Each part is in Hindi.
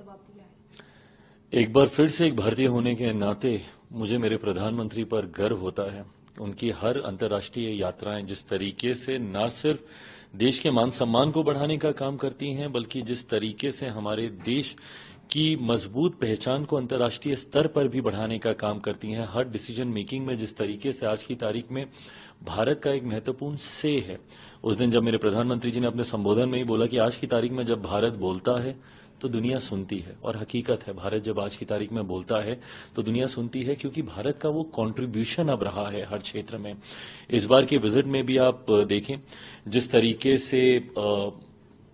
जवाब दिया है। एक बार फिर से एक भारतीय होने के नाते मुझे मेरे प्रधानमंत्री पर गर्व होता है। उनकी हर अंतर्राष्ट्रीय यात्राएं जिस तरीके से न सिर्फ देश के मान सम्मान को बढ़ाने का काम करती हैं, बल्कि जिस तरीके से हमारे देश की मजबूत पहचान को अंतर्राष्ट्रीय स्तर पर भी बढ़ाने का काम करती हैं। हर डिसीजन मेकिंग में जिस तरीके से आज की तारीख में भारत का एक महत्वपूर्ण से है। उस दिन जब मेरे प्रधानमंत्री जी ने अपने संबोधन में ही बोला कि आज की तारीख में जब भारत बोलता है तो दुनिया सुनती है, और हकीकत है, भारत जब आज की तारीख में बोलता है तो दुनिया सुनती है, क्योंकि भारत का वो कंट्रीब्यूशन अब रहा है हर क्षेत्र में। इस बार के विजिट में भी आप देखें जिस तरीके से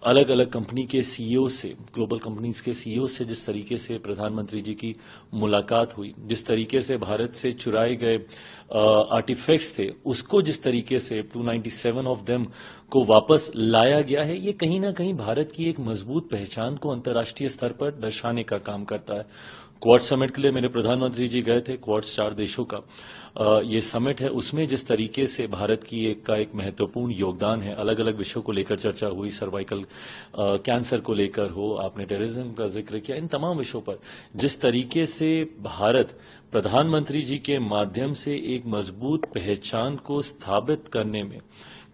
अलग अलग कंपनी के सीईओ से, ग्लोबल कंपनीज के सीईओ से जिस तरीके से प्रधानमंत्री जी की मुलाकात हुई, जिस तरीके से भारत से चुराए गए आर्टिफैक्ट्स थे उसको जिस तरीके से 297 ऑफ देम को वापस लाया गया है, ये कहीं ना कहीं भारत की एक मजबूत पहचान को अंतर्राष्ट्रीय स्तर पर दर्शाने का काम करता है। क्वाड्स समिट के लिए मेरे प्रधानमंत्री जी गए थे। क्वाड्स 4 देशों का ये समिट है, उसमें जिस तरीके से भारत की एक महत्वपूर्ण योगदान है, अलग अलग विषयों को लेकर चर्चा हुई, सर्वाइकल कैंसर को लेकर हो, आपने टेररिज्म का जिक्र किया, इन तमाम विषयों पर जिस तरीके से भारत प्रधानमंत्री जी के माध्यम से एक मजबूत पहचान को स्थापित करने में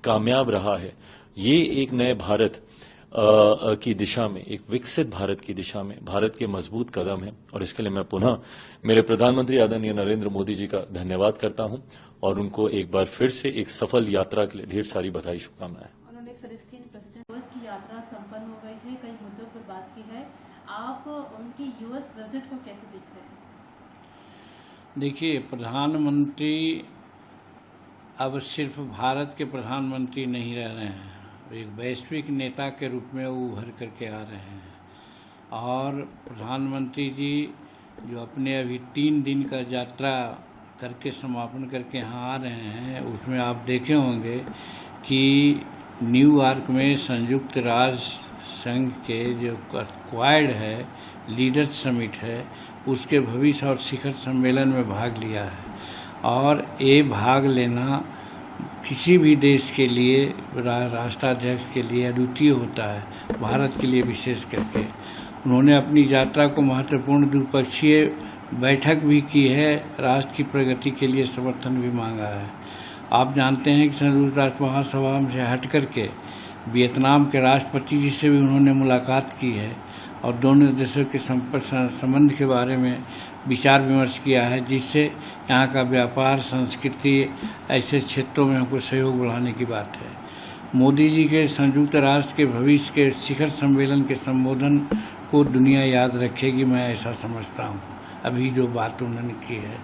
कामयाब रहा है, ये एक नए भारत की दिशा में, एक विकसित भारत की दिशा में भारत के मजबूत कदम है। और इसके लिए मैं पुनः मेरे प्रधानमंत्री आदरणीय नरेंद्र मोदी जी का धन्यवाद करता हूं और उनको एक बार फिर से एक सफल यात्रा के लिए ढेर सारी बधाई, शुभकामनाएं। उन्होंने फिलिस्तीन प्रेसिडेंट की यात्रा संपन्न हो गई है, कई मुद्दों पर बात की है। आप उनकी यूएस विजिट को कैसे देख रहे हैं? देखिए, प्रधानमंत्री अब सिर्फ भारत के प्रधानमंत्री नहीं रह रहे हैं, एक वैश्विक नेता के रूप में वो उभर करके आ रहे हैं। और प्रधानमंत्री जी जो अपने अभी 3 दिन का यात्रा करके समापन करके यहाँ आ रहे हैं, उसमें आप देखे होंगे कि न्यूयॉर्क में संयुक्त राष्ट्र संघ के जो क्वाड है, लीडर्स समिट है, उसके भविष्य और शिखर सम्मेलन में भाग लिया है। और ये भाग लेना किसी भी देश के लिए, राष्ट्राध्यक्ष के लिए अद्वितीय होता है, भारत के लिए विशेष करके। उन्होंने अपनी यात्रा को महत्वपूर्ण द्विपक्षीय बैठक भी की है, राष्ट्र की प्रगति के लिए समर्थन भी मांगा है। आप जानते हैं कि संयुक्त राष्ट्र महासभा से हट करके वियतनाम के राष्ट्रपति जी से भी उन्होंने मुलाकात की है और दोनों देशों के संबंध के बारे में विचार विमर्श किया है, जिससे यहाँ का व्यापार, संस्कृति, ऐसे क्षेत्रों में हमको सहयोग बढ़ाने की बात है। मोदी जी के संयुक्त राष्ट्र के भविष्य के शिखर सम्मेलन के संबोधन को दुनिया याद रखेगी, मैं ऐसा समझता हूँ, अभी जो बात उन्होंने की है।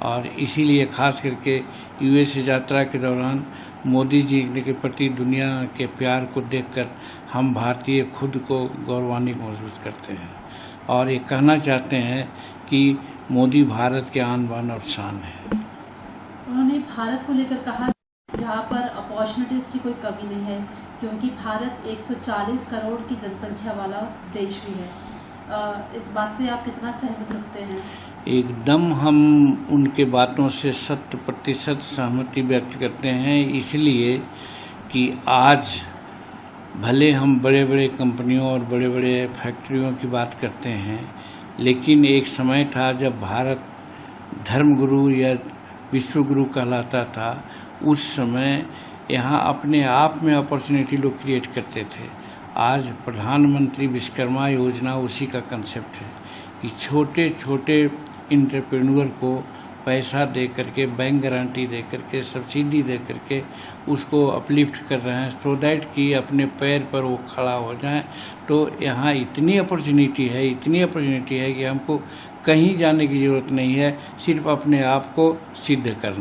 और इसीलिए खास करके यूएस यात्रा के दौरान मोदी जी के प्रति दुनिया के प्यार को देखकर हम भारतीय खुद को गौरवान्वित महसूस करते हैं और ये कहना चाहते हैं कि मोदी भारत के आन बान और शान है। उन्होंने भारत को लेकर कहा जहाँ पर अपॉर्चुनिटीज की कोई कमी नहीं है, क्योंकि भारत 140 करोड़ की जनसंख्या वाला देश भी है। इस बात से आप कितना सहमत रखते हैं? एकदम हम उनके बातों से 100% सहमति व्यक्त करते हैं, इसलिए कि आज भले हम बड़े बड़े कंपनियों और बड़े बड़े फैक्ट्रियों की बात करते हैं, लेकिन एक समय था जब भारत धर्मगुरु या विश्वगुरु कहलाता था। उस समय यहाँ अपने आप में अपॉर्चुनिटी लोग क्रिएट करते थे। आज प्रधानमंत्री विश्वकर्मा योजना उसी का कंसेप्ट है कि छोटे छोटे इंटरप्रेन्योर को पैसा दे करके, बैंक गारंटी दे करके, सब्सिडी दे करके उसको अपलिफ्ट कर रहे हैं, सो दैट कि अपने पैर पर वो खड़ा हो जाए। तो यहाँ इतनी अपॉर्चुनिटी है कि हमको कहीं जाने की ज़रूरत नहीं है, सिर्फ अपने आप को सिद्ध करना।